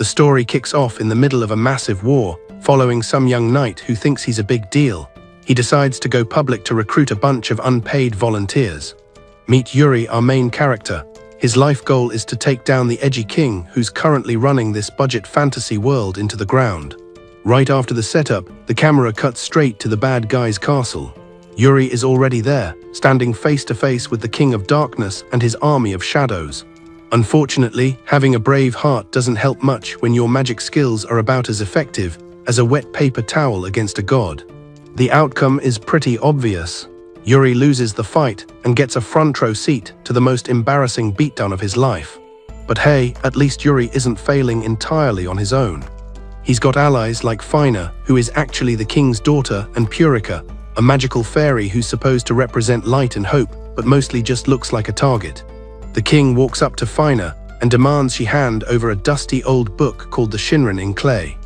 The story kicks off in the middle of a massive war, following some young knight who thinks he's a big deal. He decides to go public to recruit a bunch of unpaid volunteers. Meet Yuri, our main character. His life goal is to take down the edgy king who's currently running this budget fantasy world into the ground. Right after the setup, the camera cuts straight to the bad guy's castle. Yuri is already there, standing face to face with the King of Darkness and his army of shadows. Unfortunately, having a brave heart doesn't help much when your magic skills are about as effective as a wet paper towel against a god. The outcome is pretty obvious. Yuri loses the fight and gets a front row seat to the most embarrassing beatdown of his life. But hey, at least Yuri isn't failing entirely on his own. He's got allies like Fina, who is actually the king's daughter, and Purica, a magical fairy who's supposed to represent light and hope, but mostly just looks like a target. The king walks up to Fina and demands she hand over a dusty old book called the Shinran in clay.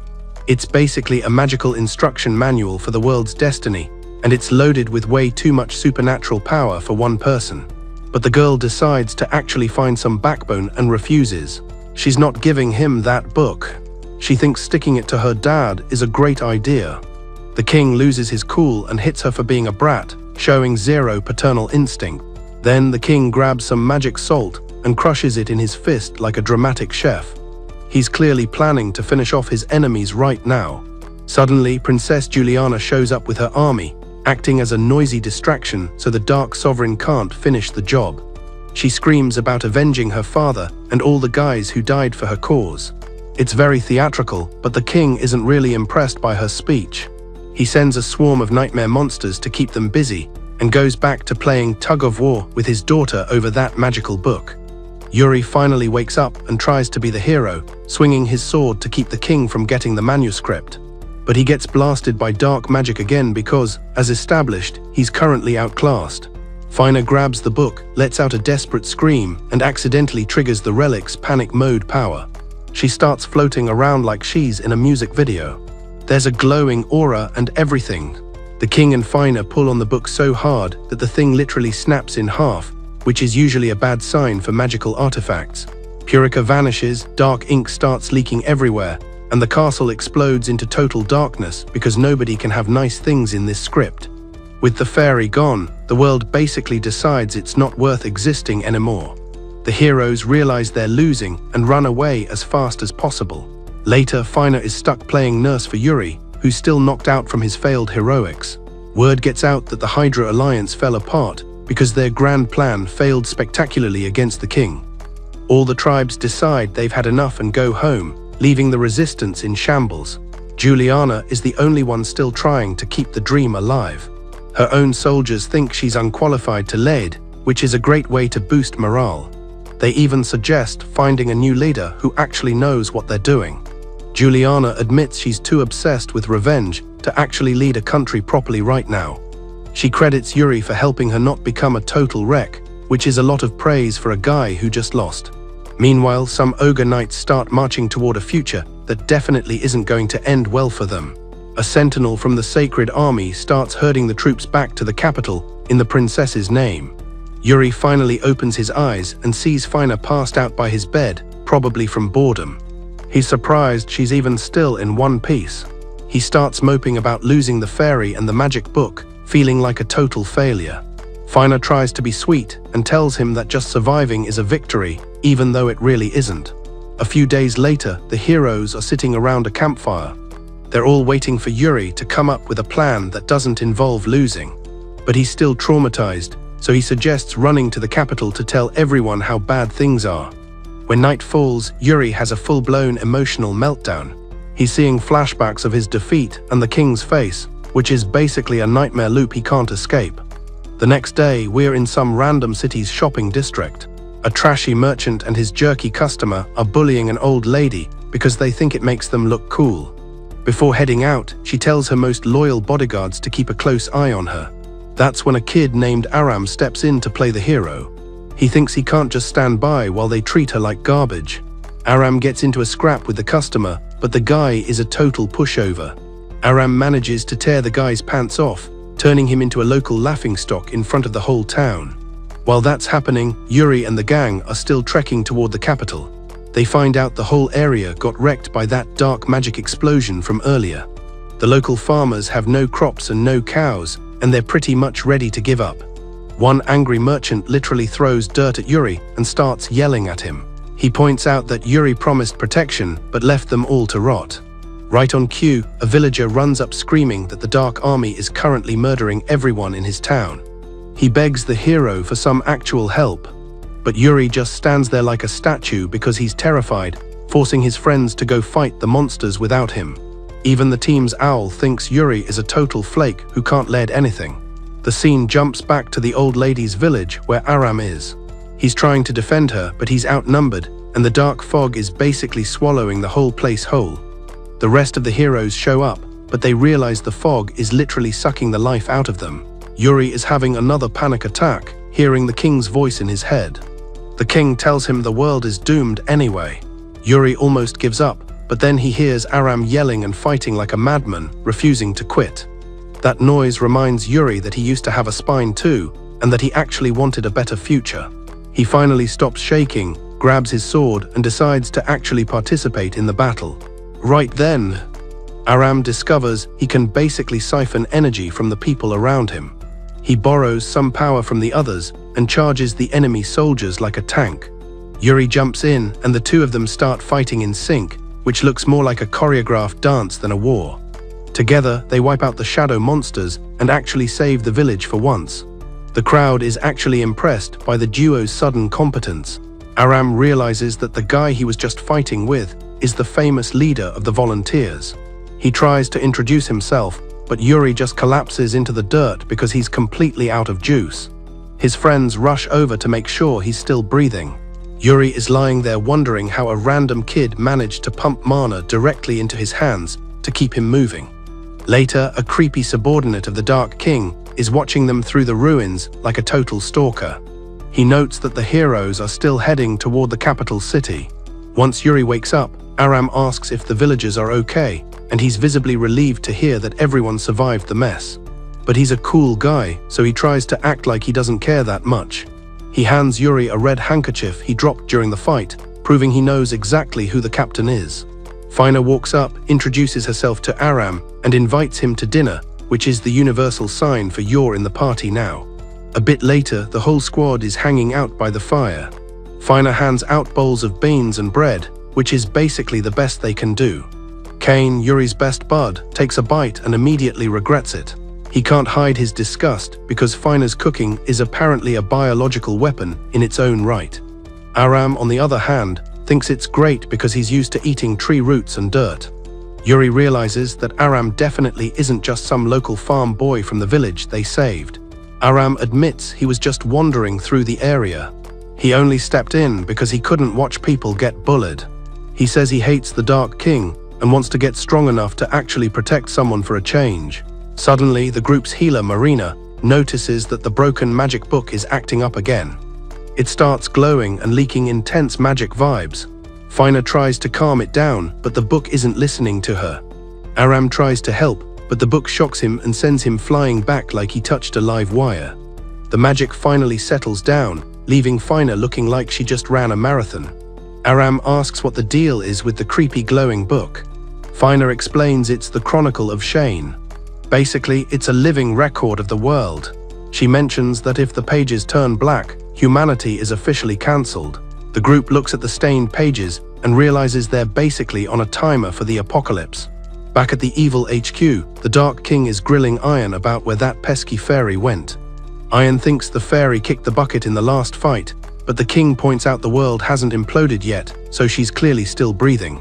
It's basically a magical instruction manual for the world's destiny, and it's loaded with way too much supernatural power for one person. But the girl decides to actually find some backbone and refuses. She's not giving him that book. She thinks sticking it to her dad is a great idea. The king loses his cool and hits her for being a brat, showing zero paternal instinct. Then the king grabs some magic salt and crushes it in his fist like a dramatic chef. He's clearly planning to finish off his enemies right now. Suddenly, Princess Juliana shows up with her army, acting as a noisy distraction so the Dark Sovereign can't finish the job. She screams about avenging her father and all the guys who died for her cause. It's very theatrical, but the king isn't really impressed by her speech. He sends a swarm of nightmare monsters to keep them busy and goes back to playing tug-of-war with his daughter over that magical book. Yuri finally wakes up and tries to be the hero, swinging his sword to keep the king from getting the manuscript. But he gets blasted by dark magic again because, as established, he's currently outclassed. Fina grabs the book, lets out a desperate scream, and accidentally triggers the relic's panic mode power. She starts floating around like she's in a music video. There's a glowing aura and everything. The king and Fina pull on the book so hard that the thing literally snaps in half, which is usually a bad sign for magical artifacts. Purica vanishes, dark ink starts leaking everywhere, and the castle explodes into total darkness because nobody can have nice things in this script. With the fairy gone, the world basically decides it's not worth existing anymore. The heroes realize they're losing and run away as fast as possible. Later, Fina is stuck playing nurse for Yuri, who's still knocked out from his failed heroics. Word gets out that the Hydra Alliance fell apart because their grand plan failed spectacularly against the king. All the tribes decide they've had enough and go home, leaving the resistance in shambles. Juliana is the only one still trying to keep the dream alive. Her own soldiers think she's unqualified to lead, which is a great way to boost morale. They even suggest finding a new leader who actually knows what they're doing. Juliana admits she's too obsessed with revenge to actually lead a country properly right now. She credits Yuri for helping her not become a total wreck, which is a lot of praise for a guy who just lost. Meanwhile, some ogre knights start marching toward a future that definitely isn't going to end well for them. A sentinel from the Sacred Army starts herding the troops back to the capital in the princess's name. Yuri finally opens his eyes and sees Fina passed out by his bed, probably from boredom. He's surprised she's even still in one piece. He starts moping about losing the fairy and the magic book, feeling like a total failure. Fina tries to be sweet and tells him that just surviving is a victory, even though it really isn't. A few days later, the heroes are sitting around a campfire. They're all waiting for Yuri to come up with a plan that doesn't involve losing. But he's still traumatized, so he suggests running to the capital to tell everyone how bad things are. When night falls, Yuri has a full-blown emotional meltdown. He's seeing flashbacks of his defeat and the king's face, which is basically a nightmare loop he can't escape. The next day, we're in some random city's shopping district. A trashy merchant and his jerky customer are bullying an old lady because they think it makes them look cool. Before heading out, she tells her most loyal bodyguards to keep a close eye on her. That's when a kid named Aram steps in to play the hero. He thinks he can't just stand by while they treat her like garbage. Aram gets into a scrap with the customer, but the guy is a total pushover. Aram manages to tear the guy's pants off, turning him into a local laughingstock in front of the whole town. While that's happening, Yuri and the gang are still trekking toward the capital. They find out the whole area got wrecked by that dark magic explosion from earlier. The local farmers have no crops and no cows, and they're pretty much ready to give up. One angry merchant literally throws dirt at Yuri and starts yelling at him. He points out that Yuri promised protection but left them all to rot. Right on cue, a villager runs up screaming that the Dark Army is currently murdering everyone in his town. He begs the hero for some actual help, but Yuri just stands there like a statue because he's terrified, forcing his friends to go fight the monsters without him. Even the team's owl thinks Yuri is a total flake who can't lead anything. The scene jumps back to the old lady's village where Aram is. He's trying to defend her, but he's outnumbered, and the dark fog is basically swallowing the whole place whole. The rest of the heroes show up, but they realize the fog is literally sucking the life out of them. Yuri is having another panic attack, hearing the king's voice in his head. The king tells him the world is doomed anyway. Yuri almost gives up, but then he hears Aram yelling and fighting like a madman, refusing to quit. That noise reminds Yuri that he used to have a spine too, and that he actually wanted a better future. He finally stops shaking, grabs his sword, and decides to actually participate in the battle. Right then, Aram discovers he can basically siphon energy from the people around him. He borrows some power from the others and charges the enemy soldiers like a tank. Yuri jumps in, and the two of them start fighting in sync, which looks more like a choreographed dance than a war. Together, they wipe out the shadow monsters and actually save the village for once. The crowd is actually impressed by the duo's sudden competence. Aram realizes that the guy he was just fighting with is the famous leader of the volunteers. He tries to introduce himself, but Yuri just collapses into the dirt because he's completely out of juice. His friends rush over to make sure he's still breathing. Yuri is lying there wondering how a random kid managed to pump mana directly into his hands to keep him moving. Later, a creepy subordinate of the Dark King is watching them through the ruins like a total stalker. He notes that the heroes are still heading toward the capital city. Once Yuri wakes up, Aram asks if the villagers are okay, and he's visibly relieved to hear that everyone survived the mess. But he's a cool guy, so he tries to act like he doesn't care that much. He hands Yuri a red handkerchief he dropped during the fight, proving he knows exactly who the captain is. Fina walks up, introduces herself to Aram, and invites him to dinner, which is the universal sign for you're in the party now. A bit later, the whole squad is hanging out by the fire. Fina hands out bowls of beans and bread, which is basically the best they can do. Kane, Yuri's best bud, takes a bite and immediately regrets it. He can't hide his disgust because Fina's cooking is apparently a biological weapon in its own right. Aram, on the other hand, thinks it's great because he's used to eating tree roots and dirt. Yuri realizes that Aram definitely isn't just some local farm boy from the village they saved. Aram admits he was just wandering through the area. He only stepped in because he couldn't watch people get bullied. He says he hates the Dark King and wants to get strong enough to actually protect someone for a change. Suddenly, the group's healer, Marina, notices that the broken magic book is acting up again. It starts glowing and leaking intense magic vibes. Fina tries to calm it down, but the book isn't listening to her. Aram tries to help, but the book shocks him and sends him flying back like he touched a live wire. The magic finally settles down, leaving Fina looking like she just ran a marathon. Aram asks what the deal is with the creepy glowing book. Fina explains it's the Chronicle of Chain. Basically, it's a living record of the world. She mentions that if the pages turn black, humanity is officially cancelled. The group looks at the stained pages and realizes they're basically on a timer for the apocalypse. Back at the evil HQ, the Dark King is grilling Iron about where that pesky fairy went. Iron thinks the fairy kicked the bucket in the last fight, but the king points out the world hasn't imploded yet, so she's clearly still breathing.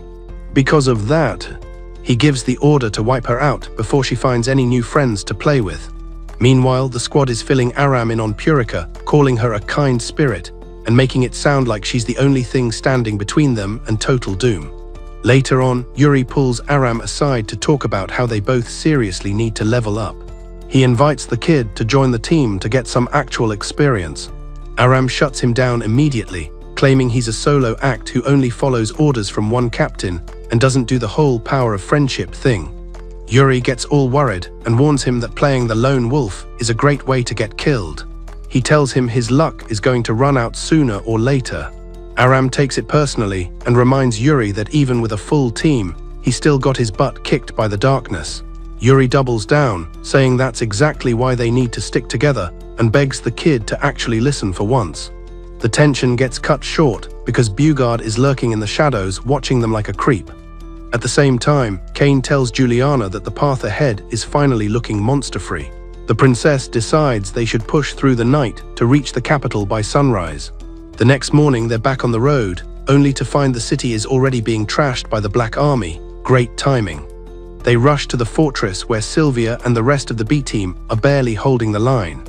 Because of that, he gives the order to wipe her out before she finds any new friends to play with. Meanwhile, the squad is filling Aram in on Purica, calling her a kind spirit, and making it sound like she's the only thing standing between them and total doom. Later on, Yuri pulls Aram aside to talk about how they both seriously need to level up. He invites the kid to join the team to get some actual experience. Aram shuts him down immediately, claiming he's a solo act who only follows orders from one captain and doesn't do the whole power of friendship thing. Yuri gets all worried and warns him that playing the lone wolf is a great way to get killed. He tells him his luck is going to run out sooner or later. Aram takes it personally and reminds Yuri that even with a full team, he still got his butt kicked by the darkness. Yuri doubles down, saying that's exactly why they need to stick together, and begs the kid to actually listen for once. The tension gets cut short because Bugard is lurking in the shadows, watching them like a creep. At the same time, Chain tells Juliana that the path ahead is finally looking monster-free. The princess decides they should push through the night to reach the capital by sunrise. The next morning they're back on the road, only to find the city is already being trashed by the Black Army. Great timing. They rush to the fortress where Sylvia and the rest of the B-team are barely holding the line.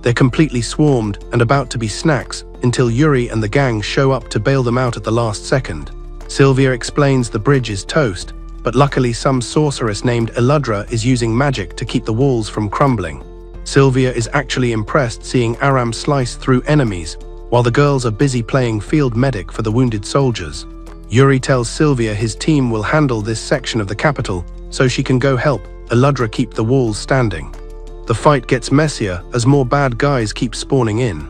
They're completely swarmed and about to be snacks until Yuri and the gang show up to bail them out at the last second. Sylvia explains the bridge is toast, but luckily some sorceress named Eludra is using magic to keep the walls from crumbling. Sylvia is actually impressed seeing Aram slice through enemies, while the girls are busy playing field medic for the wounded soldiers. Yuri tells Sylvia his team will handle this section of the capital, so she can go help Eludra keep the walls standing. The fight gets messier as more bad guys keep spawning in.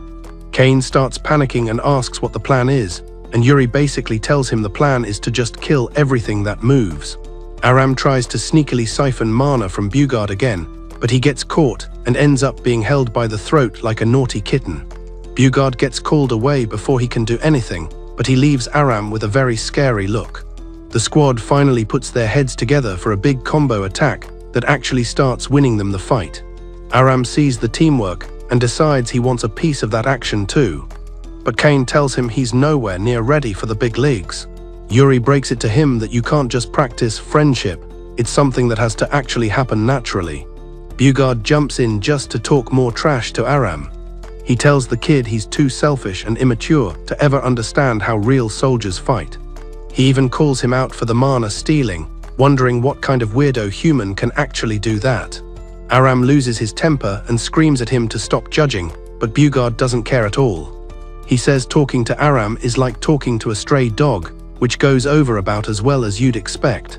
Chain starts panicking and asks what the plan is, and Yuri basically tells him the plan is to just kill everything that moves. Aram tries to sneakily siphon mana from Bugard again, but he gets caught and ends up being held by the throat like a naughty kitten. Bugard gets called away before he can do anything, but he leaves Aram with a very scary look. The squad finally puts their heads together for a big combo attack that actually starts winning them the fight. Aram sees the teamwork and decides he wants a piece of that action too. But Chain tells him he's nowhere near ready for the big leagues. Yuri breaks it to him that you can't just practice friendship, it's something that has to actually happen naturally. Bugard jumps in just to talk more trash to Aram. He tells the kid he's too selfish and immature to ever understand how real soldiers fight. He even calls him out for the mana stealing, wondering what kind of weirdo human can actually do that. Aram loses his temper and screams at him to stop judging, but Bugard doesn't care at all. He says talking to Aram is like talking to a stray dog, which goes over about as well as you'd expect.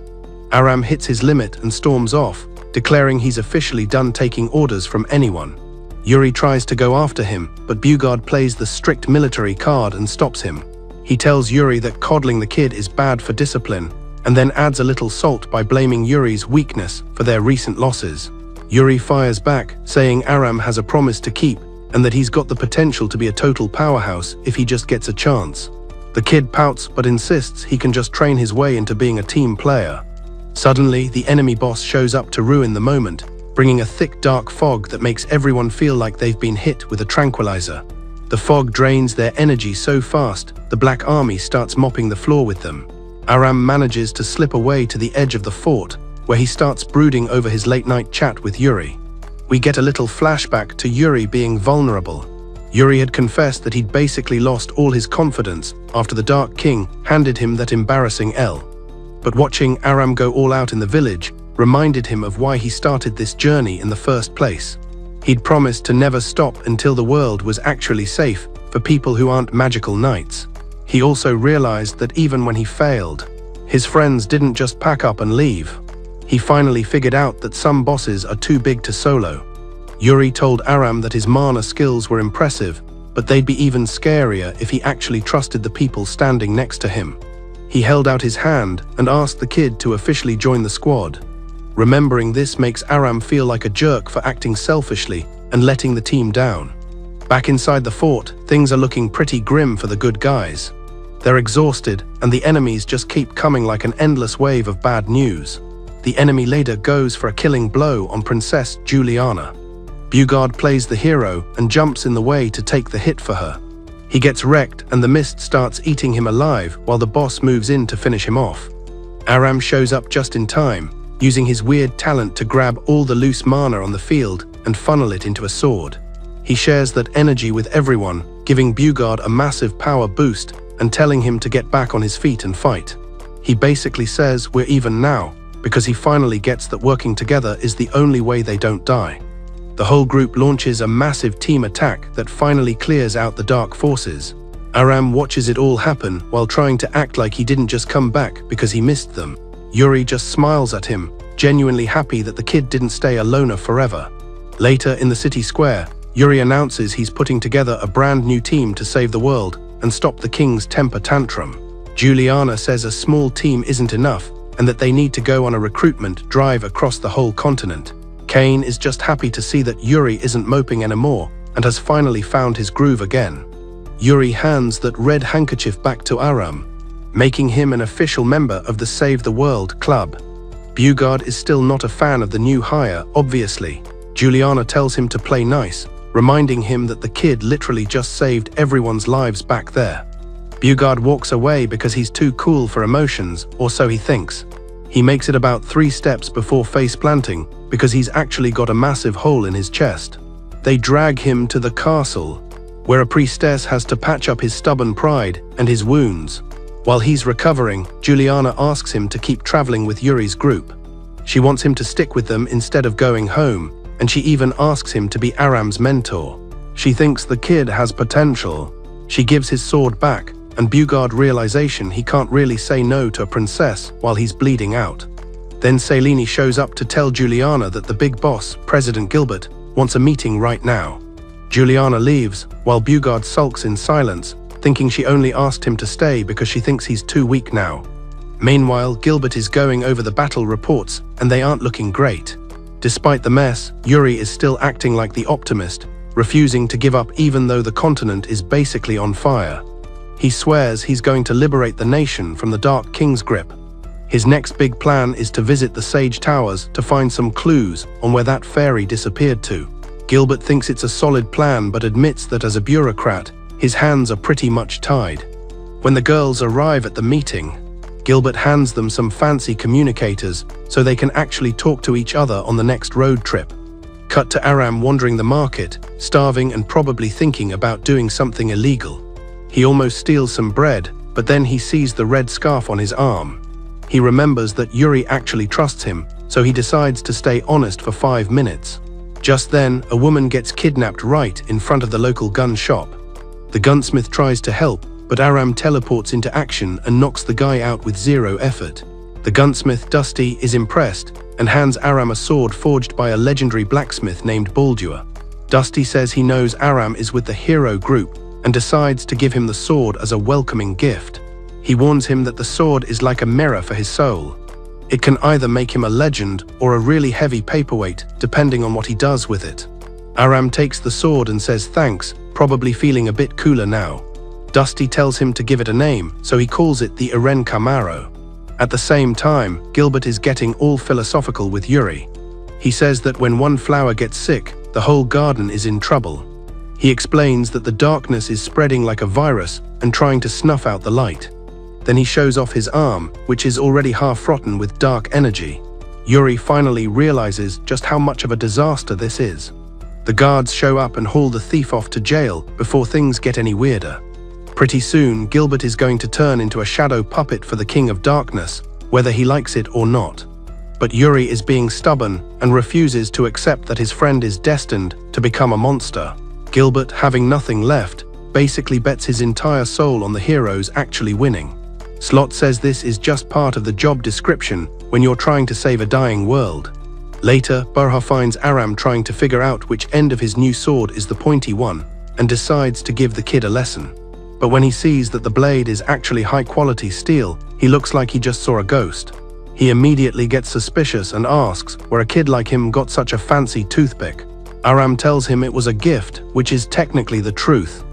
Aram hits his limit and storms off, declaring he's officially done taking orders from anyone. Yuri tries to go after him, but Bugard plays the strict military card and stops him. He tells Yuri that coddling the kid is bad for discipline, and then adds a little salt by blaming Yuri's weakness for their recent losses. Yuri fires back, saying Aram has a promise to keep, and that he's got the potential to be a total powerhouse if he just gets a chance. The kid pouts but insists he can just train his way into being a team player. Suddenly, the enemy boss shows up to ruin the moment, bringing a thick dark fog that makes everyone feel like they've been hit with a tranquilizer. The fog drains their energy so fast, the Black Army starts mopping the floor with them. Aram manages to slip away to the edge of the fort, where he starts brooding over his late-night chat with Yuri. We get a little flashback to Yuri being vulnerable. Yuri had confessed that he'd basically lost all his confidence after the Dark King handed him that embarrassing L. But watching Aram go all out in the village reminded him of why he started this journey in the first place. He'd promised to never stop until the world was actually safe for people who aren't magical knights. He also realized that even when he failed, his friends didn't just pack up and leave. He finally figured out that some bosses are too big to solo. Yuri told Aram that his mana skills were impressive, but they'd be even scarier if he actually trusted the people standing next to him. He held out his hand and asked the kid to officially join the squad. Remembering this makes Aram feel like a jerk for acting selfishly and letting the team down. Back inside the fort, things are looking pretty grim for the good guys. They're exhausted, and the enemies just keep coming like an endless wave of bad news. The enemy leader goes for a killing blow on Princess Juliana. Bugard plays the hero and jumps in the way to take the hit for her. He gets wrecked and the mist starts eating him alive while the boss moves in to finish him off. Aram shows up just in time, using his weird talent to grab all the loose mana on the field and funnel it into a sword. He shares that energy with everyone, giving Bugard a massive power boost and telling him to get back on his feet and fight. He basically says we're even now, because he finally gets that working together is the only way they don't die. The whole group launches a massive team attack that finally clears out the dark forces. Aram watches it all happen while trying to act like he didn't just come back because he missed them. Yuri just smiles at him, genuinely happy that the kid didn't stay a loner forever. Later in the city square, Yuri announces he's putting together a brand new team to save the world and stop the king's temper tantrum. Juliana says a small team isn't enough and that they need to go on a recruitment drive across the whole continent. Kane is just happy to see that Yuri isn't moping anymore and has finally found his groove again. Yuri hands that red handkerchief back to Aram, making him an official member of the Save the World Club. Bugard is still not a fan of the new hire, obviously. Juliana tells him to play nice, reminding him that the kid literally just saved everyone's lives back there. Bugard walks away because he's too cool for emotions, or so he thinks. He makes it about 3 steps before face planting because he's actually got a massive hole in his chest. They drag him to the castle, where a priestess has to patch up his stubborn pride and his wounds. While he's recovering, Juliana asks him to keep traveling with Yuri's group. She wants him to stick with them instead of going home, and she even asks him to be Aram's mentor. She thinks the kid has potential. She gives his sword back, and Bugard realization he can't really say no to a princess while he's bleeding out. Then Selene shows up to tell Juliana that the big boss, President Gilbert, wants a meeting right now. Juliana leaves, while Bugard sulks in silence, thinking she only asked him to stay because she thinks he's too weak now. Meanwhile, Gilbert is going over the battle reports, and they aren't looking great. Despite the mess, Yuri is still acting like the optimist, refusing to give up even though the continent is basically on fire. He swears he's going to liberate the nation from the Dark King's grip. His next big plan is to visit the Sage Towers to find some clues on where that fairy disappeared to. Gilbert thinks it's a solid plan but admits that as a bureaucrat, his hands are pretty much tied. When the girls arrive at the meeting, Gilbert hands them some fancy communicators so they can actually talk to each other on the next road trip. Cut to Aram wandering the market, starving and probably thinking about doing something illegal. He almost steals some bread, but then he sees the red scarf on his arm. He remembers that Yuri actually trusts him, so he decides to stay honest for 5 minutes. Just then, a woman gets kidnapped right in front of the local gun shop. The gunsmith tries to help, but Aram teleports into action and knocks the guy out with 0 effort. The gunsmith, Dusty, is impressed and hands Aram a sword forged by a legendary blacksmith named Baldur. Dusty says he knows Aram is with the hero group and decides to give him the sword as a welcoming gift. He warns him that the sword is like a mirror for his soul. It can either make him a legend or a really heavy paperweight, depending on what he does with it. Aram takes the sword and says thanks, probably feeling a bit cooler now. Dusty tells him to give it a name, so he calls it the Iren Camaro. At the same time, Gilbert is getting all philosophical with Yuri. He says that when one flower gets sick, the whole garden is in trouble. He explains that the darkness is spreading like a virus and trying to snuff out the light. Then he shows off his arm, which is already half rotten with dark energy. Yuri finally realizes just how much of a disaster this is. The guards show up and haul the thief off to jail before things get any weirder. Pretty soon, Gilbert is going to turn into a shadow puppet for the King of Darkness, whether he likes it or not. But Yuri is being stubborn and refuses to accept that his friend is destined to become a monster. Gilbert, having nothing left, basically bets his entire soul on the heroes actually winning. Slot says this is just part of the job description when you're trying to save a dying world. Later, Barha finds Aram trying to figure out which end of his new sword is the pointy one and decides to give the kid a lesson. But when he sees that the blade is actually high-quality steel, he looks like he just saw a ghost. He immediately gets suspicious and asks where a kid like him got such a fancy toothpick. Aram tells him it was a gift, which is technically the truth.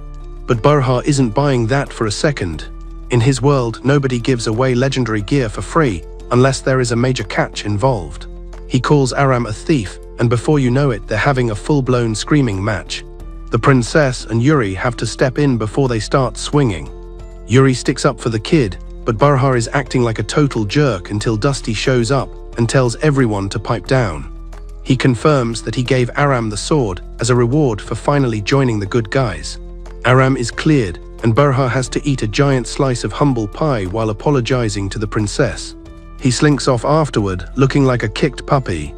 But Barha isn't buying that for a second. In his world, nobody gives away legendary gear for free unless there is a major catch involved. He calls Aram a thief, and before you know it, they're having a full-blown screaming match. The princess and Yuri have to step in before they start swinging. Yuri sticks up for the kid, but Barha is acting like a total jerk until Dusty shows up and tells everyone to pipe down. He confirms that he gave Aram the sword as a reward for finally joining the good guys. Aram is cleared, and Barha has to eat a giant slice of humble pie while apologizing to the princess. He slinks off afterward, looking like a kicked puppy.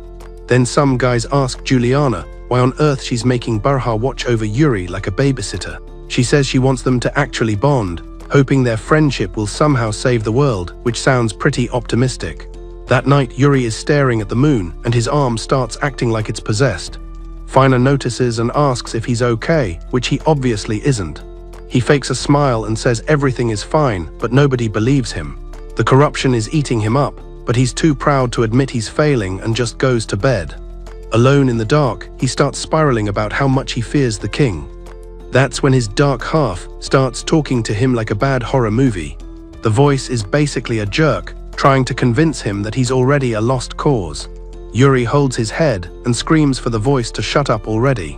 Then some guys ask Juliana why on earth she's making Barha watch over Yuri like a babysitter. She says she wants them to actually bond, hoping their friendship will somehow save the world, which sounds pretty optimistic. That night, Yuri is staring at the moon, and his arm starts acting like it's possessed. Fina notices and asks if he's okay, which he obviously isn't. He fakes a smile and says everything is fine, but nobody believes him. The corruption is eating him up, but he's too proud to admit he's failing and just goes to bed. Alone in the dark, he starts spiraling about how much he fears the king. That's when his dark half starts talking to him like a bad horror movie. The voice is basically a jerk, trying to convince him that he's already a lost cause. Yuri holds his head and screams for the voice to shut up already.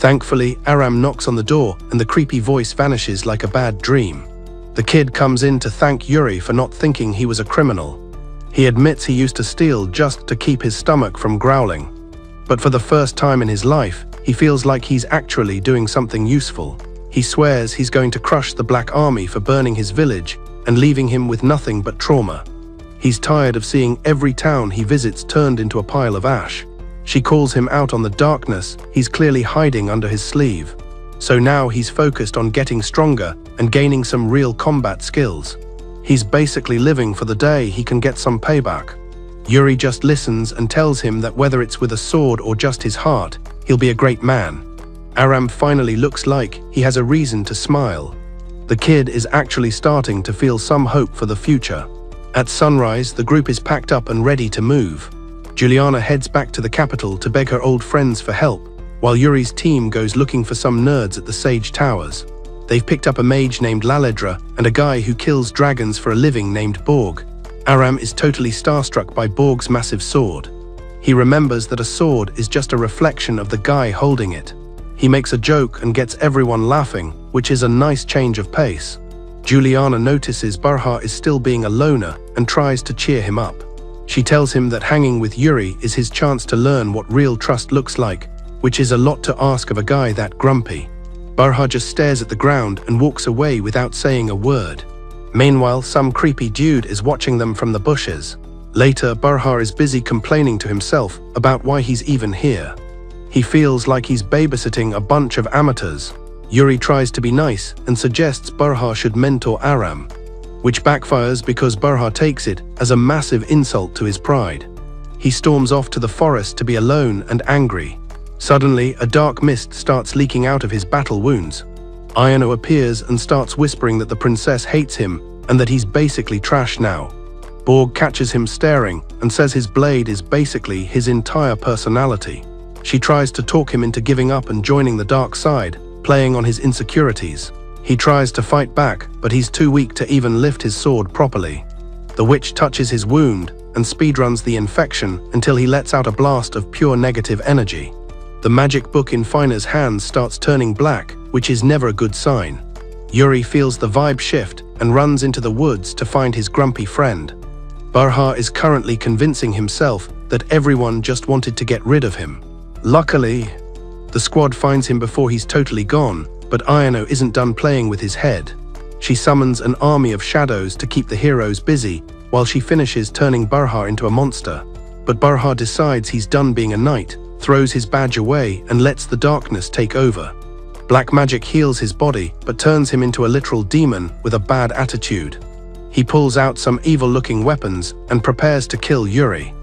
Thankfully, Aram knocks on the door and the creepy voice vanishes like a bad dream. The kid comes in to thank Yuri for not thinking he was a criminal. He admits he used to steal just to keep his stomach from growling. But for the first time in his life, he feels like he's actually doing something useful. He swears he's going to crush the Black Army for burning his village and leaving him with nothing but trauma. He's tired of seeing every town he visits turned into a pile of ash. She calls him out on the darkness he's clearly hiding under his sleeve. So now he's focused on getting stronger and gaining some real combat skills. He's basically living for the day he can get some payback. Yuri just listens and tells him that whether it's with a sword or just his heart, he'll be a great man. Aram finally looks like he has a reason to smile. The kid is actually starting to feel some hope for the future. At sunrise, the group is packed up and ready to move. Juliana heads back to the capital to beg her old friends for help, while Yuri's team goes looking for some nerds at the Sage Towers. They've picked up a mage named Laledra and a guy who kills dragons for a living named Borg. Aram is totally starstruck by Borg's massive sword. He remembers that a sword is just a reflection of the guy holding it. He makes a joke and gets everyone laughing, which is a nice change of pace. Juliana notices Barha is still being a loner and tries to cheer him up. She tells him that hanging with Yuri is his chance to learn what real trust looks like, which is a lot to ask of a guy that grumpy. Barha just stares at the ground and walks away without saying a word. Meanwhile, some creepy dude is watching them from the bushes. Later, Barha is busy complaining to himself about why he's even here. He feels like he's babysitting a bunch of amateurs. Yuri tries to be nice and suggests Barha should mentor Aram, which backfires because Barha takes it as a massive insult to his pride. He storms off to the forest to be alone and angry. Suddenly, a dark mist starts leaking out of his battle wounds. Ayano appears and starts whispering that the princess hates him and that he's basically trash now. Borg catches him staring and says his blade is basically his entire personality. She tries to talk him into giving up and joining the dark side, playing on his insecurities. He tries to fight back, but he's too weak to even lift his sword properly. The witch touches his wound and speedruns the infection until he lets out a blast of pure negative energy. The magic book in Fina's hands starts turning black, which is never a good sign. Yuri feels the vibe shift and runs into the woods to find his grumpy friend. Barha is currently convincing himself that everyone just wanted to get rid of him. Luckily, the squad finds him before he's totally gone, but Ayano isn't done playing with his head. She summons an army of shadows to keep the heroes busy, while she finishes turning Barha into a monster. But Barha decides he's done being a knight, throws his badge away and lets the darkness take over. Black magic heals his body, but turns him into a literal demon with a bad attitude. He pulls out some evil-looking weapons and prepares to kill Yuri.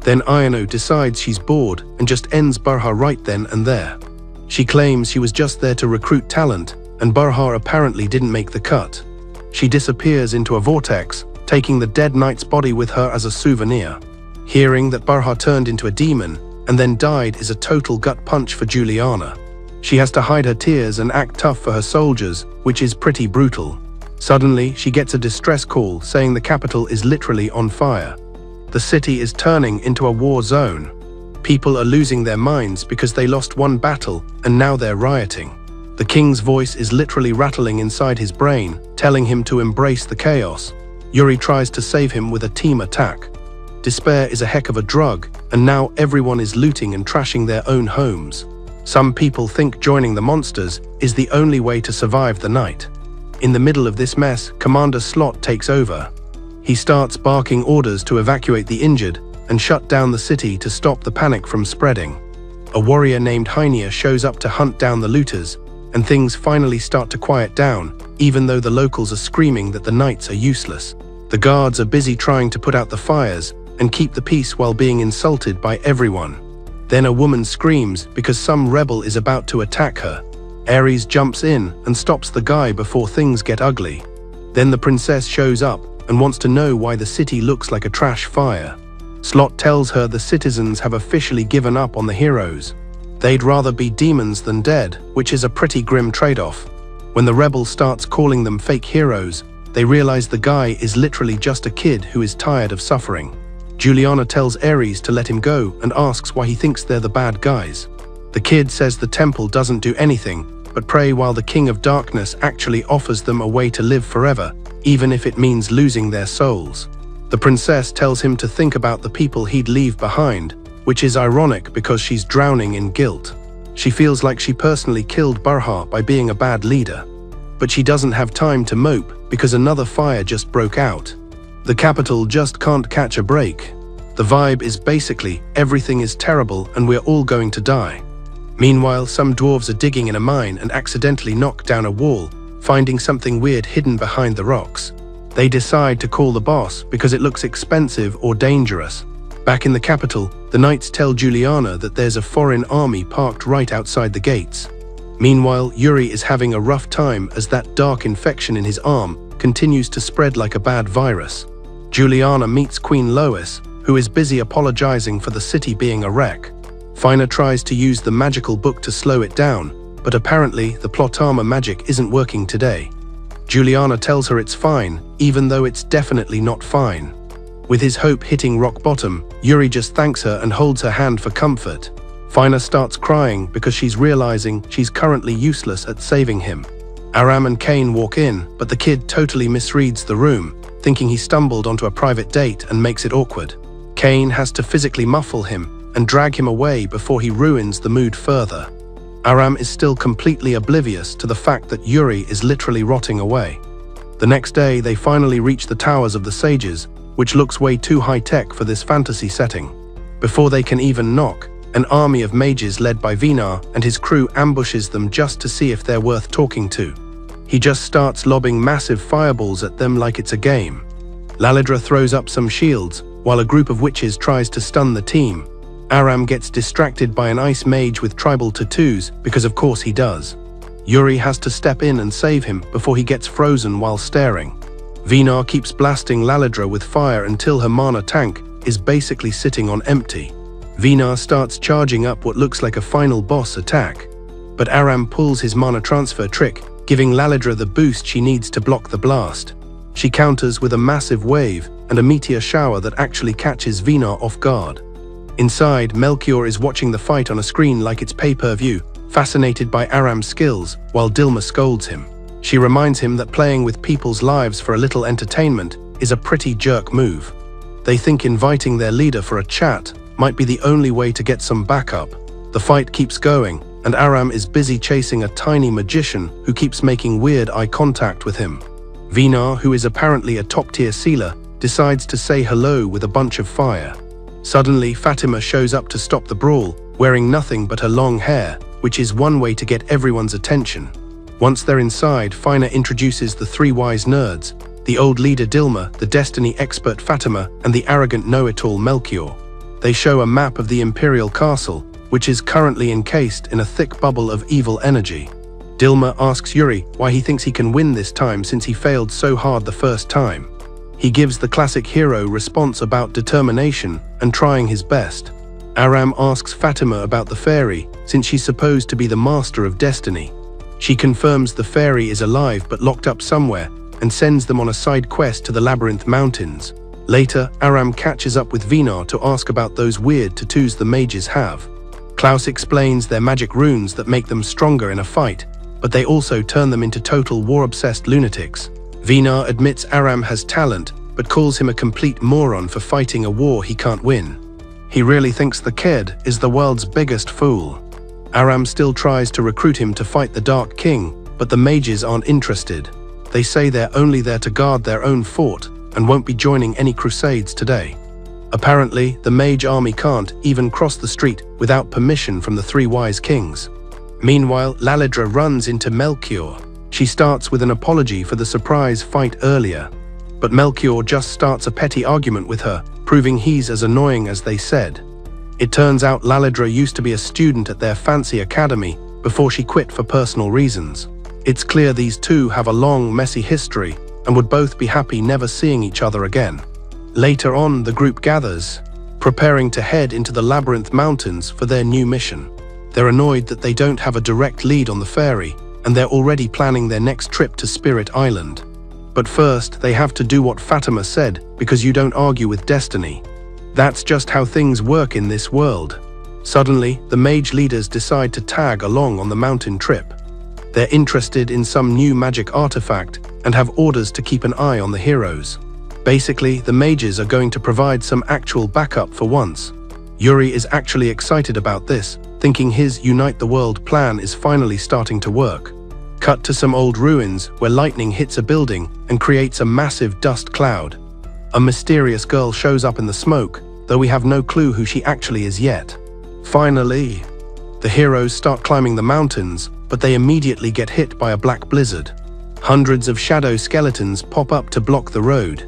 Then Ayano decides she's bored and just ends Barha right then and there. She claims she was just there to recruit talent, and Barha apparently didn't make the cut. She disappears into a vortex, taking the dead knight's body with her as a souvenir. Hearing that Barha turned into a demon and then died is a total gut punch for Juliana. She has to hide her tears and act tough for her soldiers, which is pretty brutal. Suddenly, she gets a distress call saying the capital is literally on fire. The city is turning into a war zone. People are losing their minds because they lost one battle and now they're rioting. The king's voice is literally rattling inside his brain, telling him to embrace the chaos. Yuri tries to save him with a team attack. Despair is a heck of a drug, and now everyone is looting and trashing their own homes. Some people think joining the monsters is the only way to survive the night. In the middle of this mess, Commander Slot takes over. He starts barking orders to evacuate the injured and shut down the city to stop the panic from spreading. A warrior named Haecceitas shows up to hunt down the looters, and things finally start to quiet down, even though the locals are screaming that the knights are useless. The guards are busy trying to put out the fires and keep the peace while being insulted by everyone. Then a woman screams because some rebel is about to attack her. Ares jumps in and stops the guy before things get ugly. Then the princess shows up and wants to know why the city looks like a trash fire. Slot tells her the citizens have officially given up on the heroes. They'd rather be demons than dead, which is a pretty grim trade-off. When the rebel starts calling them fake heroes, they realize the guy is literally just a kid who is tired of suffering. Juliana tells Ares to let him go and asks why he thinks they're the bad guys. The kid says the temple doesn't do anything but pray, while the King of Darkness actually offers them a way to live forever, even if it means losing their souls. The princess tells him to think about the people he'd leave behind, which is ironic because she's drowning in guilt. She feels like she personally killed Barha by being a bad leader. But she doesn't have time to mope because another fire just broke out. The capital just can't catch a break. The vibe is basically everything is terrible and we're all going to die. Meanwhile, some dwarves are digging in a mine and accidentally knock down a wall, finding something weird hidden behind the rocks. They decide to call the boss because it looks expensive or dangerous. Back in the capital, the knights tell Juliana that there's a foreign army parked right outside the gates. Meanwhile, Yuri is having a rough time as that dark infection in his arm continues to spread like a bad virus. Juliana meets Queen Lois, who is busy apologizing for the city being a wreck. Fina tries to use the magical book to slow it down, but apparently the plot armor magic isn't working today. Juliana tells her it's fine, even though it's definitely not fine. With his hope hitting rock bottom, Yuri just thanks her and holds her hand for comfort. Fina starts crying because she's realizing she's currently useless at saving him. Aram and Cain walk in, but the kid totally misreads the room, thinking he stumbled onto a private date and makes it awkward. Cain has to physically muffle him and drag him away before he ruins the mood further. Aram is still completely oblivious to the fact that Yuri is literally rotting away. The next day, they finally reach the Towers of the Sages, which looks way too high-tech for this fantasy setting. Before they can even knock, an army of mages led by Vinar and his crew ambushes them just to see if they're worth talking to. He just starts lobbing massive fireballs at them like it's a game. Lalidra throws up some shields, while a group of witches tries to stun the team. Aram gets distracted by an ice mage with tribal tattoos, because of course he does. Yuri has to step in and save him before he gets frozen while staring. Vinar keeps blasting Lalidra with fire until her mana tank is basically sitting on empty. Vinar starts charging up what looks like a final boss attack, but Aram pulls his mana transfer trick, giving Lalidra the boost she needs to block the blast. She counters with a massive wave and a meteor shower that actually catches Vinar off guard. Inside, Melchior is watching the fight on a screen like it's pay-per-view, fascinated by Aram's skills, while Dilma scolds him. She reminds him that playing with people's lives for a little entertainment is a pretty jerk move. They think inviting their leader for a chat might be the only way to get some backup. The fight keeps going, and Aram is busy chasing a tiny magician who keeps making weird eye contact with him. Vinar, who is apparently a top-tier sealer, decides to say hello with a bunch of fire. Suddenly, Fatima shows up to stop the brawl, wearing nothing but her long hair, which is one way to get everyone's attention. Once they're inside, Fina introduces the three wise nerds, the old leader Dilma, the destiny expert Fatima, and the arrogant know-it-all Melchior. They show a map of the Imperial Castle, which is currently encased in a thick bubble of evil energy. Dilma asks Yuri why he thinks he can win this time since he failed so hard the first time. He gives the classic hero response about determination and trying his best. Aram asks Fatima about the fairy, since she's supposed to be the master of destiny. She confirms the fairy is alive but locked up somewhere, and sends them on a side quest to the Labyrinth Mountains. Later, Aram catches up with Vinar to ask about those weird tattoos the mages have. Klaus explains their magic runes that make them stronger in a fight, but they also turn them into total war-obsessed lunatics. Vinar admits Aram has talent, but calls him a complete moron for fighting a war he can't win. He really thinks the kid is the world's biggest fool. Aram still tries to recruit him to fight the Dark King, but the mages aren't interested. They say they're only there to guard their own fort and won't be joining any crusades today. Apparently, the mage army can't even cross the street without permission from the three wise kings. Meanwhile, Lalidra runs into Melchior. She starts with an apology for the surprise fight earlier, but Melchior just starts a petty argument with her, proving he's as annoying as they said. It turns out Lalidra used to be a student at their fancy academy before she quit for personal reasons. It's clear these two have a long, messy history and would both be happy never seeing each other again. Later on, the group gathers, preparing to head into the Labyrinth Mountains for their new mission. They're annoyed that they don't have a direct lead on the ferry, and they're already planning their next trip to Spirit Island. But first, they have to do what Fatima said, because you don't argue with destiny. That's just how things work in this world. Suddenly, the mage leaders decide to tag along on the mountain trip. They're interested in some new magic artifact and have orders to keep an eye on the heroes. Basically, the mages are going to provide some actual backup for once. Yuri is actually excited about this, thinking his Unite the World plan is finally starting to work. Cut to some old ruins where lightning hits a building and creates a massive dust cloud. A mysterious girl shows up in the smoke, though we have no clue who she actually is yet. Finally, the heroes start climbing the mountains, but they immediately get hit by a black blizzard. Hundreds of shadow skeletons pop up to block the road.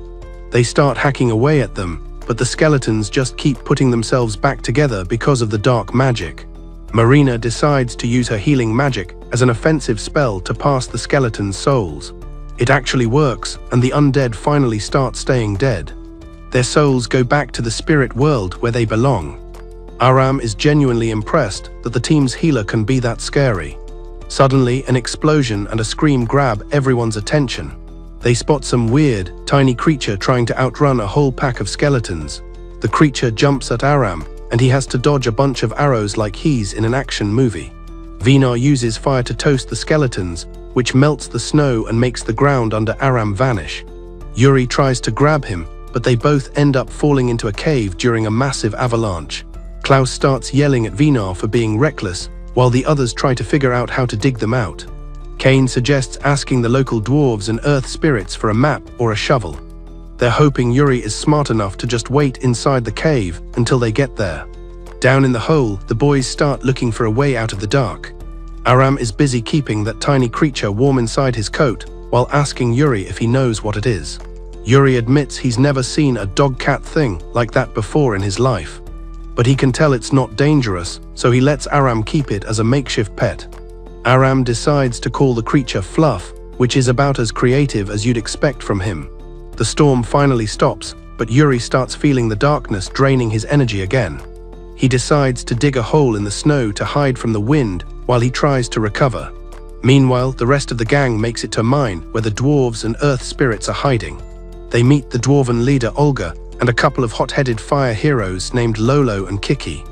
They start hacking away at them, but the skeletons just keep putting themselves back together because of the dark magic. Marina decides to use her healing magic as an offensive spell to pass the skeletons' souls. It actually works, and the undead finally start staying dead. Their souls go back to the spirit world where they belong. Aram is genuinely impressed that the team's healer can be that scary. Suddenly, an explosion and a scream grab everyone's attention. They spot some weird, tiny creature trying to outrun a whole pack of skeletons. The creature jumps at Aram, and he has to dodge a bunch of arrows like he's in an action movie. Vinar uses fire to toast the skeletons, which melts the snow and makes the ground under Aram vanish. Yuri tries to grab him, but they both end up falling into a cave during a massive avalanche. Klaus starts yelling at Vinar for being reckless, while the others try to figure out how to dig them out. Kane suggests asking the local dwarves and earth spirits for a map or a shovel. They're hoping Yuri is smart enough to just wait inside the cave until they get there. Down in the hole, the boys start looking for a way out of the dark. Aram is busy keeping that tiny creature warm inside his coat while asking Yuri if he knows what it is. Yuri admits he's never seen a dog-cat thing like that before in his life. But he can tell it's not dangerous, so he lets Aram keep it as a makeshift pet. Aram decides to call the creature Fluff, which is about as creative as you'd expect from him. The storm finally stops, but Yuri starts feeling the darkness draining his energy again. He decides to dig a hole in the snow to hide from the wind while he tries to recover. Meanwhile, the rest of the gang makes it to a mine where the dwarves and earth spirits are hiding. They meet the dwarven leader Olga and a couple of hot-headed fire heroes named Lolo and Kiki.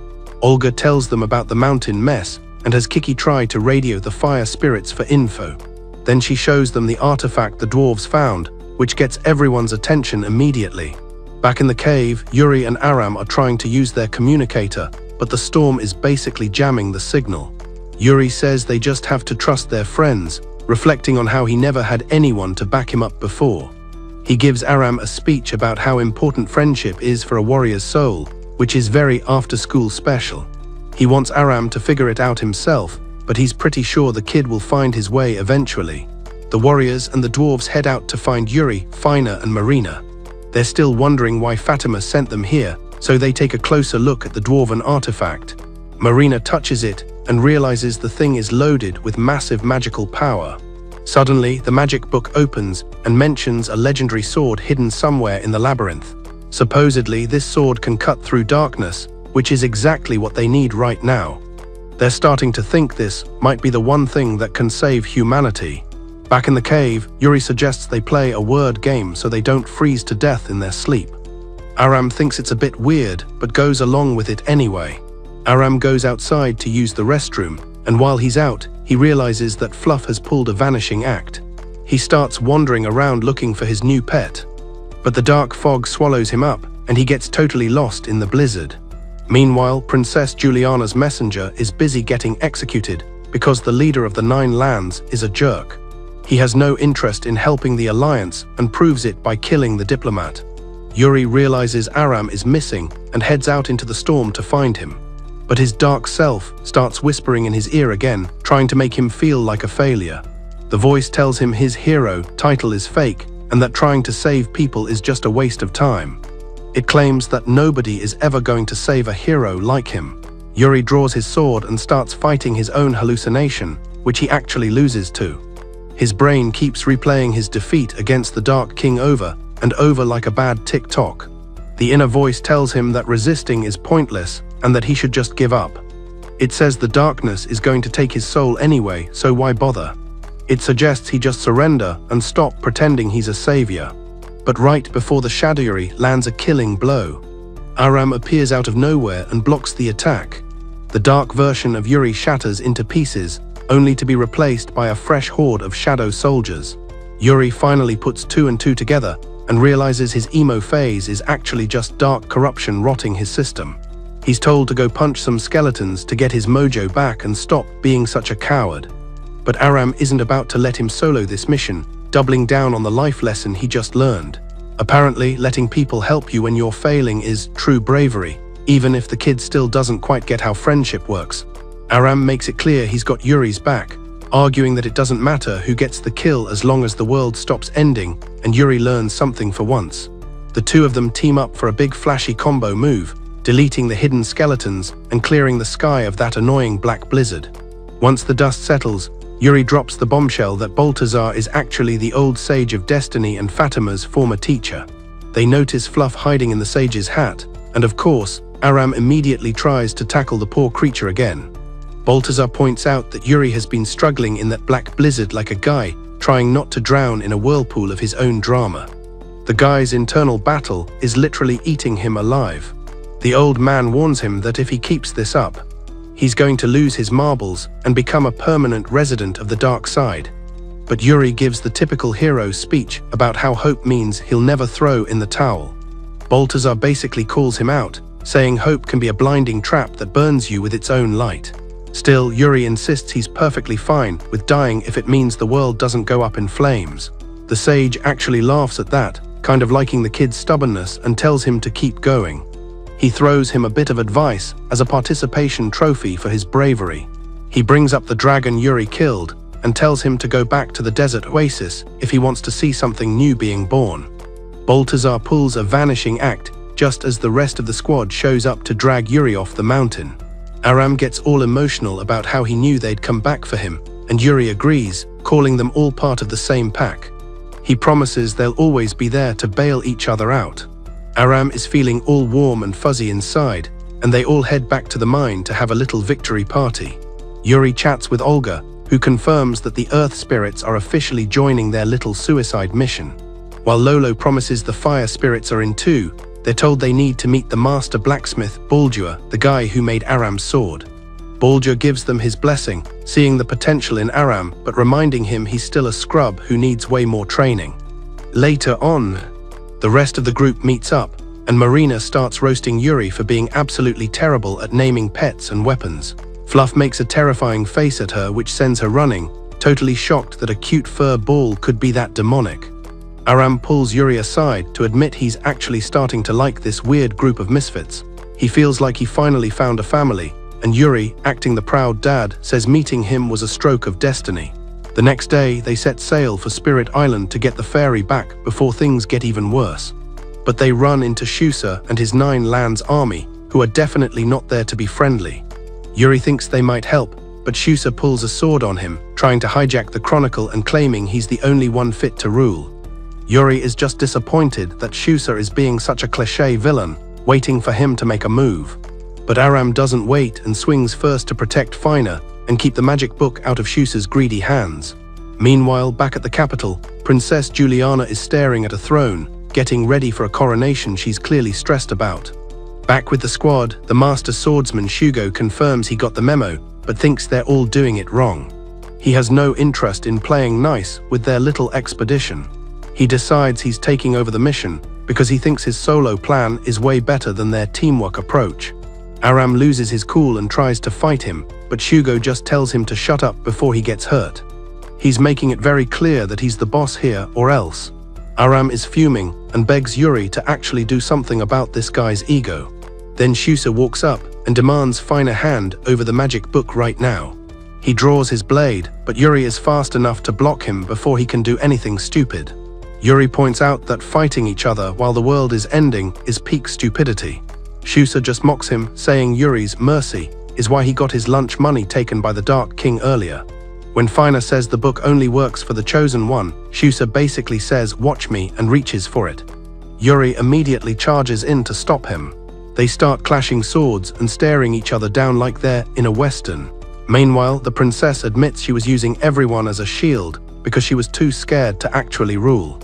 Olga tells them about the mountain mess and has Kiki try to radio the fire spirits for info. Then she shows them the artifact the dwarves found, which gets everyone's attention immediately. Back in the cave, Yuri and Aram are trying to use their communicator, but the storm is basically jamming the signal. Yuri says they just have to trust their friends, reflecting on how he never had anyone to back him up before. He gives Aram a speech about how important friendship is for a warrior's soul, which is very after-school special. He wants Aram to figure it out himself, but he's pretty sure the kid will find his way eventually. The warriors and the dwarves head out to find Yuri, Fina, and Marina. They're still wondering why Fatima sent them here, so they take a closer look at the dwarven artifact. Marina touches it and realizes the thing is loaded with massive magical power. Suddenly, the magic book opens and mentions a legendary sword hidden somewhere in the labyrinth. Supposedly, this sword can cut through darkness, which is exactly what they need right now. They're starting to think this might be the one thing that can save humanity. Back in the cave, Yuri suggests they play a word game so they don't freeze to death in their sleep. Aram thinks it's a bit weird, but goes along with it anyway. Aram goes outside to use the restroom, and while he's out, he realizes that Fluff has pulled a vanishing act. He starts wandering around looking for his new pet. But the dark fog swallows him up, and he gets totally lost in the blizzard. Meanwhile, Princess Juliana's messenger is busy getting executed because the leader of the 9 lands is a jerk. He has no interest in helping the Alliance and proves it by killing the diplomat. Yuri realizes Aram is missing and heads out into the storm to find him. But his dark self starts whispering in his ear again, trying to make him feel like a failure. The voice tells him his hero title is fake and that trying to save people is just a waste of time. It claims that nobody is ever going to save a hero like him. Yuri draws his sword and starts fighting his own hallucination, which he actually loses to. His brain keeps replaying his defeat against the Dark King over and over like a bad tick-tock. The inner voice tells him that resisting is pointless and that he should just give up. It says the darkness is going to take his soul anyway, so why bother? It suggests he just surrender and stop pretending he's a savior. But right before the Shadow Yuri lands a killing blow, Aram appears out of nowhere and blocks the attack. The dark version of Yuri shatters into pieces, only to be replaced by a fresh horde of shadow soldiers. Yuri finally puts two and two together and realizes his emo phase is actually just dark corruption rotting his system. He's told to go punch some skeletons to get his mojo back and stop being such a coward. But Aram isn't about to let him solo this mission, doubling down on the life lesson he just learned. Apparently, letting people help you when you're failing is true bravery, even if the kid still doesn't quite get how friendship works. Aram makes it clear he's got Yuri's back, arguing that it doesn't matter who gets the kill as long as the world stops ending and Yuri learns something for once. The two of them team up for a big flashy combo move, deleting the hidden skeletons and clearing the sky of that annoying black blizzard. Once the dust settles, Yuri drops the bombshell that Baltazar is actually the old sage of destiny and Fatima's former teacher. They notice Fluff hiding in the sage's hat, and of course, Aram immediately tries to tackle the poor creature again. Baltazar points out that Yuri has been struggling in that black blizzard like a guy trying not to drown in a whirlpool of his own drama. The guy's internal battle is literally eating him alive. The old man warns him that if he keeps this up, he's going to lose his marbles and become a permanent resident of the dark side. But Yuri gives the typical hero speech about how hope means he'll never throw in the towel. Baltazar basically calls him out, saying hope can be a blinding trap that burns you with its own light. Still, Yuri insists he's perfectly fine with dying if it means the world doesn't go up in flames. The sage actually laughs at that, kind of liking the kid's stubbornness, and tells him to keep going. He throws him a bit of advice as a participation trophy for his bravery. He brings up the dragon Yuri killed and tells him to go back to the desert oasis if he wants to see something new being born. Baltazar pulls a vanishing act just as the rest of the squad shows up to drag Yuri off the mountain. Aram gets all emotional about how he knew they'd come back for him, and Yuri agrees, calling them all part of the same pack. He promises they'll always be there to bail each other out. Aram is feeling all warm and fuzzy inside, and they all head back to the mine to have a little victory party. Yuri chats with Olga, who confirms that the Earth spirits are officially joining their little suicide mission. While Lolo promises the fire spirits are in too, they're told they need to meet the master blacksmith, Baldur, the guy who made Aram's sword. Baldur gives them his blessing, seeing the potential in Aram, but reminding him he's still a scrub who needs way more training. Later on, the rest of the group meets up, and Marina starts roasting Yuri for being absolutely terrible at naming pets and weapons. Fluff makes a terrifying face at her, which sends her running, totally shocked that a cute fur ball could be that demonic. Aram pulls Yuri aside to admit he's actually starting to like this weird group of misfits. He feels like he finally found a family, and Yuri, acting the proud dad, says meeting him was a stroke of destiny. The next day, they set sail for Spirit Island to get the ferry back before things get even worse. But they run into Shusa and his 9 lands army, who are definitely not there to be friendly. Yuri thinks they might help, but Shusa pulls a sword on him, trying to hijack the Chronicle and claiming he's the only one fit to rule. Yuri is just disappointed that Shusa is being such a cliché villain, waiting for him to make a move. But Aram doesn't wait and swings first to protect Fina and keep the magic book out of Shusa's greedy hands. Meanwhile, back at the capital, Princess Juliana is staring at a throne, getting ready for a coronation she's clearly stressed about. Back with the squad, the master swordsman Shugo confirms he got the memo, but thinks they're all doing it wrong. He has no interest in playing nice with their little expedition. He decides he's taking over the mission because he thinks his solo plan is way better than their teamwork approach. Aram loses his cool and tries to fight him, but Shugo just tells him to shut up before he gets hurt. He's making it very clear that he's the boss here or else. Aram is fuming and begs Yuri to actually do something about this guy's ego. Then Shusa walks up and demands Fina hand over the magic book right now. He draws his blade, but Yuri is fast enough to block him before he can do anything stupid. Yuri points out that fighting each other while the world is ending is peak stupidity. Shusa just mocks him, saying Yuri's mercy is why he got his lunch money taken by the Dark King earlier. When Fina says the book only works for the chosen one, Shusa basically says, "Watch me," and reaches for it. Yuri immediately charges in to stop him. They start clashing swords and staring each other down like they're in a western. Meanwhile, the princess admits she was using everyone as a shield because she was too scared to actually rule.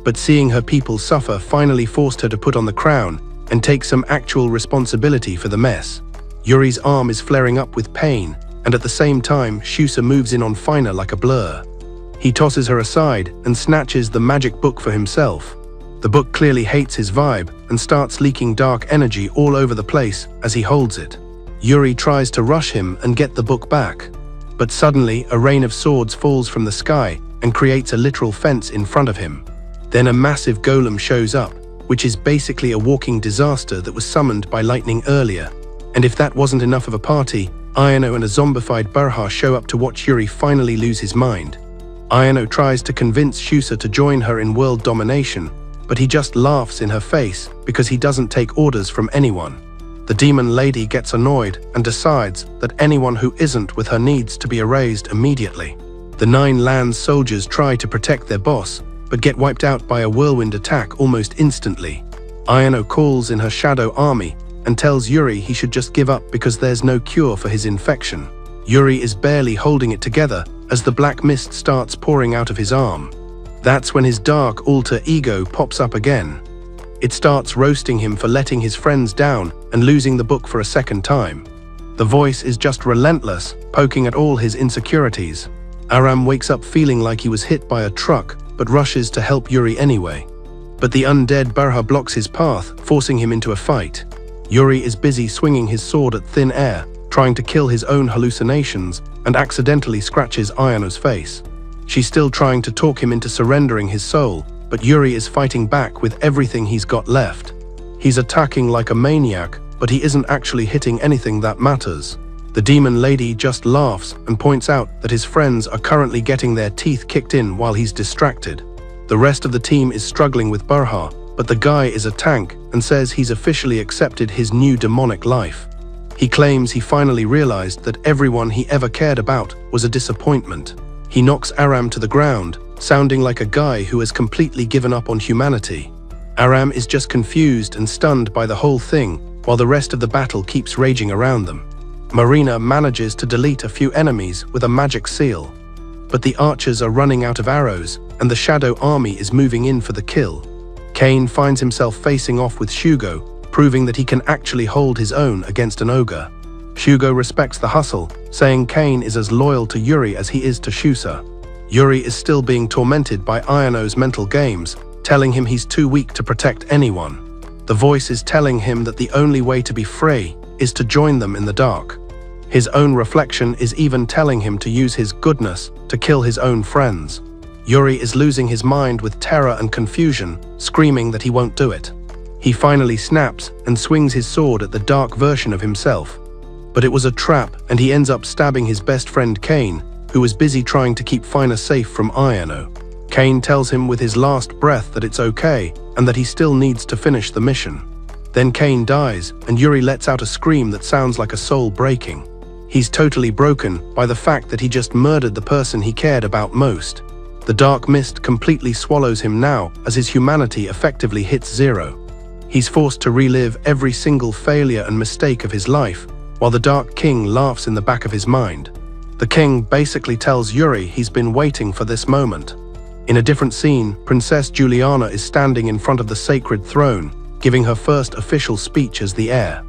But seeing her people suffer finally forced her to put on the crown and take some actual responsibility for the mess. Yuri's arm is flaring up with pain, and at the same time, Shusa moves in on Fina like a blur. He tosses her aside and snatches the magic book for himself. The book clearly hates his vibe and starts leaking dark energy all over the place as he holds it. Yuri tries to rush him and get the book back. But suddenly, a rain of swords falls from the sky and creates a literal fence in front of him. Then a massive golem shows up, which is basically a walking disaster that was summoned by lightning earlier. And if that wasn't enough of a party, Ayano and a zombified Berha show up to watch Yuri finally lose his mind. Ayano tries to convince Shusa to join her in world domination, but he just laughs in her face because he doesn't take orders from anyone. The demon lady gets annoyed and decides that anyone who isn't with her needs to be erased immediately. The 9 Lands soldiers try to protect their boss, but get wiped out by a whirlwind attack almost instantly. Ayano calls in her shadow army and tells Yuri he should just give up because there's no cure for his infection. Yuri is barely holding it together as the black mist starts pouring out of his arm. That's when his dark alter ego pops up again. It starts roasting him for letting his friends down and losing the book for a second time. The voice is just relentless, poking at all his insecurities. Aram wakes up feeling like he was hit by a truck, but rushes to help Yuri anyway. But the undead Berha blocks his path, forcing him into a fight. Yuri is busy swinging his sword at thin air, trying to kill his own hallucinations, and accidentally scratches Ayano's face. She's still trying to talk him into surrendering his soul, but Yuri is fighting back with everything he's got left. He's attacking like a maniac, but he isn't actually hitting anything that matters. The demon lady just laughs and points out that his friends are currently getting their teeth kicked in while he's distracted. The rest of the team is struggling with Berha, but the guy is a tank and says he's officially accepted his new demonic life. He claims he finally realized that everyone he ever cared about was a disappointment. He knocks Aram to the ground, sounding like a guy who has completely given up on humanity. Aram is just confused and stunned by the whole thing, while the rest of the battle keeps raging around them. Marina manages to delete a few enemies with a magic seal. But the archers are running out of arrows, and the shadow army is moving in for the kill. Kane finds himself facing off with Shugo, proving that he can actually hold his own against an ogre. Shugo respects the hustle, saying Kane is as loyal to Yuri as he is to Shusa. Yuri is still being tormented by Ayano's mental games, telling him he's too weak to protect anyone. The voice is telling him that the only way to be free is to join them in the dark. His own reflection is even telling him to use his goodness to kill his own friends. Yuri is losing his mind with terror and confusion, screaming that he won't do it. He finally snaps and swings his sword at the dark version of himself. But it was a trap, and he ends up stabbing his best friend Kane, who was busy trying to keep Fina safe from Ayano. Kane tells him with his last breath that it's okay, and that he still needs to finish the mission. Then Kane dies, and Yuri lets out a scream that sounds like a soul breaking. He's totally broken by the fact that he just murdered the person he cared about most. The dark mist completely swallows him now, as his humanity effectively hits zero. He's forced to relive every single failure and mistake of his life, while the Dark King laughs in the back of his mind. The king basically tells Yuri he's been waiting for this moment. In a different scene, Princess Juliana is standing in front of the sacred throne, giving her first official speech as the heir.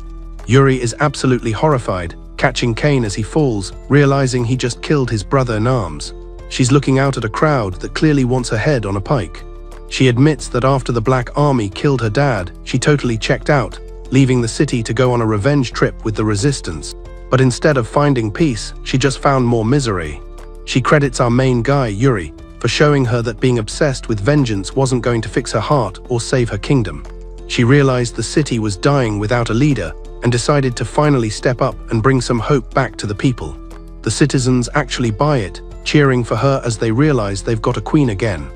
Yuri is absolutely horrified, catching Kane as he falls, realizing he just killed his brother-in-arms. She's looking out at a crowd that clearly wants her head on a pike. She admits that after the Black Army killed her dad, she totally checked out, leaving the city to go on a revenge trip with the resistance. But instead of finding peace, she just found more misery. She credits our main guy, Yuri, for showing her that being obsessed with vengeance wasn't going to fix her heart or save her kingdom. She realized the city was dying without a leader and decided to finally step up and bring some hope back to the people. The citizens actually buy it, cheering for her as they realize they've got a queen again.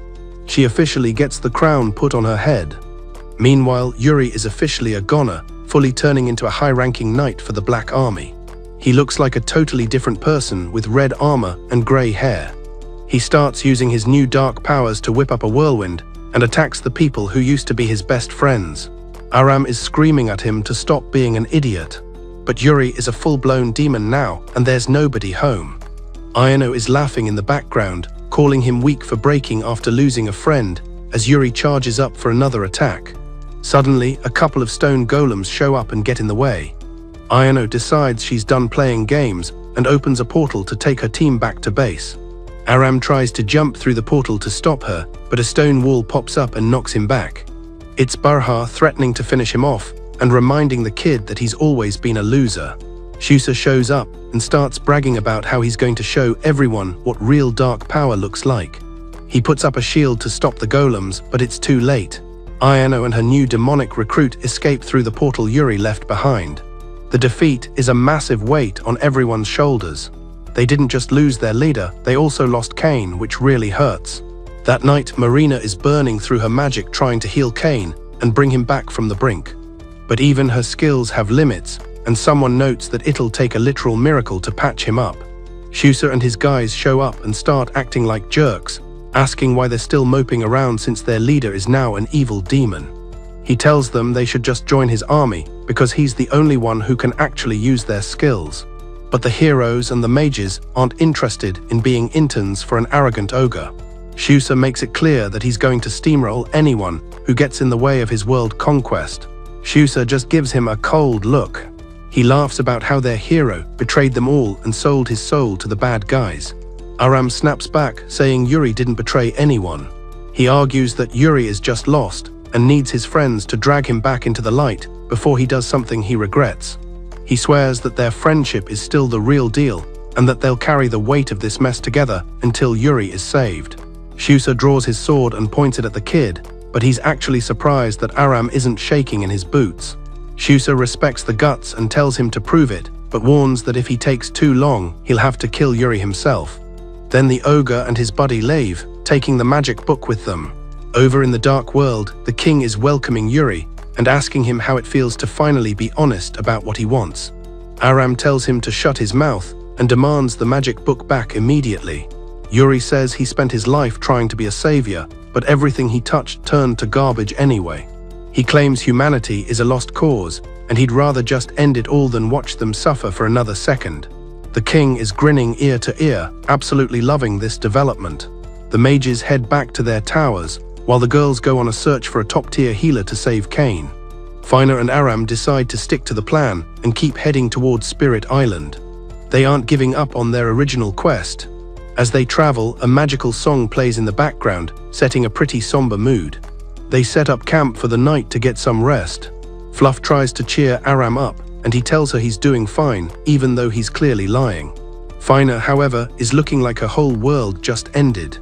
She officially gets the crown put on her head. Meanwhile, Yuri is officially a goner, fully turning into a high-ranking knight for the Black Army. He looks like a totally different person with red armor and gray hair. He starts using his new dark powers to whip up a whirlwind and attacks the people who used to be his best friends. Aram is screaming at him to stop being an idiot. But Yuri is a full-blown demon now, and there's nobody home. Ayano is laughing in the background, calling him weak for breaking after losing a friend, as Yuri charges up for another attack. Suddenly, a couple of stone golems show up and get in the way. Ayano decides she's done playing games and opens a portal to take her team back to base. Aram tries to jump through the portal to stop her, but a stone wall pops up and knocks him back. It's Barha threatening to finish him off and reminding the kid that he's always been a loser. Shusa shows up and starts bragging about how he's going to show everyone what real dark power looks like. He puts up a shield to stop the golems, but it's too late. Ayano and her new demonic recruit escape through the portal Yuri left behind. The defeat is a massive weight on everyone's shoulders. They didn't just lose their leader, they also lost Kane, which really hurts. That night, Marina is burning through her magic trying to heal Kane and bring him back from the brink. But even her skills have limits, and someone notes that it'll take a literal miracle to patch him up. Shusa and his guys show up and start acting like jerks, asking why they're still moping around since their leader is now an evil demon. He tells them they should just join his army because he's the only one who can actually use their skills. But the heroes and the mages aren't interested in being interns for an arrogant ogre. Shusa makes it clear that he's going to steamroll anyone who gets in the way of his world conquest. Shusa just gives him a cold look. He laughs about how their hero betrayed them all and sold his soul to the bad guys. Aram snaps back, saying Yuri didn't betray anyone. He argues that Yuri is just lost and needs his friends to drag him back into the light before he does something he regrets. He swears that their friendship is still the real deal and that they'll carry the weight of this mess together until Yuri is saved. Shusa draws his sword and points it at the kid, but he's actually surprised that Aram isn't shaking in his boots. Shusa respects the guts and tells him to prove it, but warns that if he takes too long, he'll have to kill Yuri himself. Then the ogre and his buddy leave, taking the magic book with them. Over in the dark world, the king is welcoming Yuri and asking him how it feels to finally be honest about what he wants. Aram tells him to shut his mouth and demands the magic book back immediately. Yuri says he spent his life trying to be a savior, but everything he touched turned to garbage anyway. He claims humanity is a lost cause, and he'd rather just end it all than watch them suffer for another second. The king is grinning ear to ear, absolutely loving this development. The mages head back to their towers, while the girls go on a search for a top-tier healer to save Kane. Fina and Aram decide to stick to the plan and keep heading towards Spirit Island. They aren't giving up on their original quest. As they travel, a magical song plays in the background, setting a pretty somber mood. They set up camp for the night to get some rest. Fluff tries to cheer Aram up, and he tells her he's doing fine, even though he's clearly lying. Fina, however, is looking like her whole world just ended.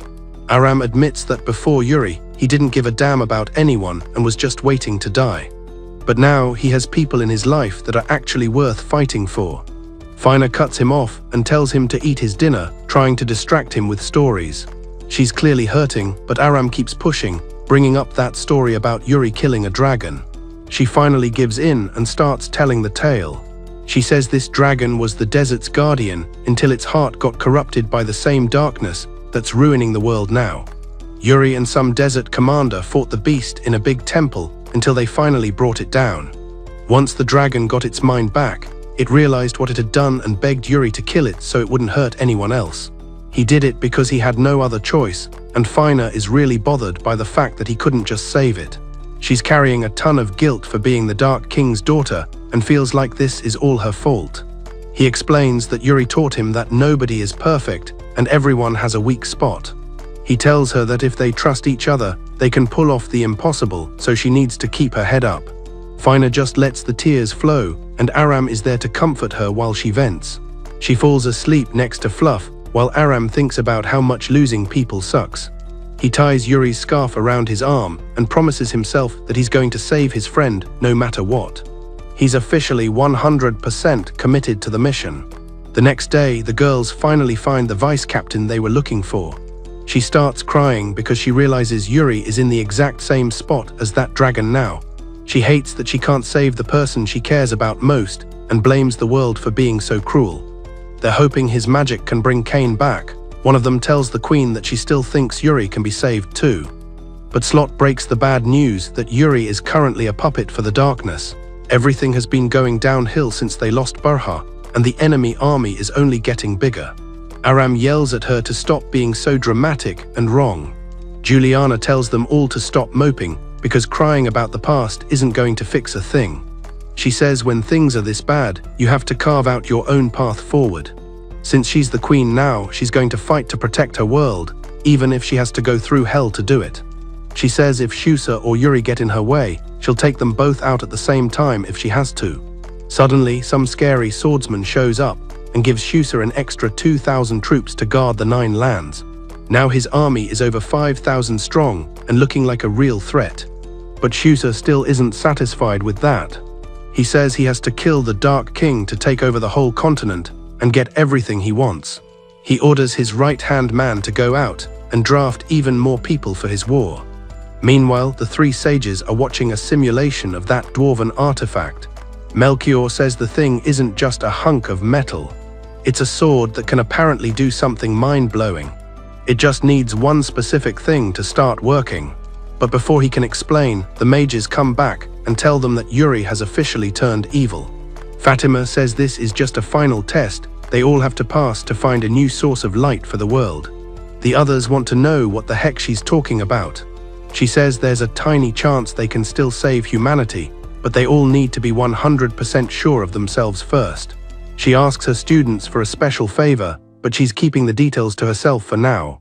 Aram admits that before Yuri, he didn't give a damn about anyone and was just waiting to die. But now he has people in his life that are actually worth fighting for. Fina cuts him off and tells him to eat his dinner, trying to distract him with stories. She's clearly hurting, but Aram keeps pushing, bringing up that story about Yuri killing a dragon. She finally gives in and starts telling the tale. She says this dragon was the desert's guardian until its heart got corrupted by the same darkness that's ruining the world now. Yuri and some desert commander fought the beast in a big temple until they finally brought it down. Once the dragon got its mind back, it realized what it had done and begged Yuri to kill it so it wouldn't hurt anyone else. He did it because he had no other choice, and Fina is really bothered by the fact that he couldn't just save it. She's carrying a ton of guilt for being the Dark King's daughter and feels like this is all her fault. He explains that Yuri taught him that nobody is perfect and everyone has a weak spot. He tells her that if they trust each other, they can pull off the impossible, so she needs to keep her head up. Fina just lets the tears flow, and Aram is there to comfort her while she vents. She falls asleep next to Fluff, while Aram thinks about how much losing people sucks. He ties Yuri's scarf around his arm and promises himself that he's going to save his friend no matter what. He's officially 100% committed to the mission. The next day, the girls finally find the vice captain they were looking for. She starts crying because she realizes Yuri is in the exact same spot as that dragon now. She hates that she can't save the person she cares about most and blames the world for being so cruel. They're hoping his magic can bring Cain back. One of them tells the queen that she still thinks Yuri can be saved too. But Slot breaks the bad news that Yuri is currently a puppet for the darkness. Everything has been going downhill since they lost Burha, and the enemy army is only getting bigger. Aram yells at her to stop being so dramatic and wrong. Juliana tells them all to stop moping, because crying about the past isn't going to fix a thing. She says when things are this bad, you have to carve out your own path forward. Since she's the queen now, she's going to fight to protect her world, even if she has to go through hell to do it. She says if Shusa or Yuri get in her way, she'll take them both out at the same time if she has to. Suddenly, some scary swordsman shows up and gives Shusa an extra 2,000 troops to guard the 9 lands. Now his army is over 5,000 strong and looking like a real threat. But Shusa still isn't satisfied with that. He says he has to kill the Dark King to take over the whole continent and get everything he wants. He orders his right-hand man to go out and draft even more people for his war. Meanwhile, the 3 sages are watching a simulation of that dwarven artifact. Melchior says the thing isn't just a hunk of metal. It's a sword that can apparently do something mind-blowing. It just needs one specific thing to start working. But before he can explain, the mages come back and tell them that Yuri has officially turned evil. Fatima says this is just a final test they all have to pass to find a new source of light for the world. The others want to know what the heck she's talking about. She says there's a tiny chance they can still save humanity, but they all need to be 100% sure of themselves first. She asks her students for a special favor, but she's keeping the details to herself for now.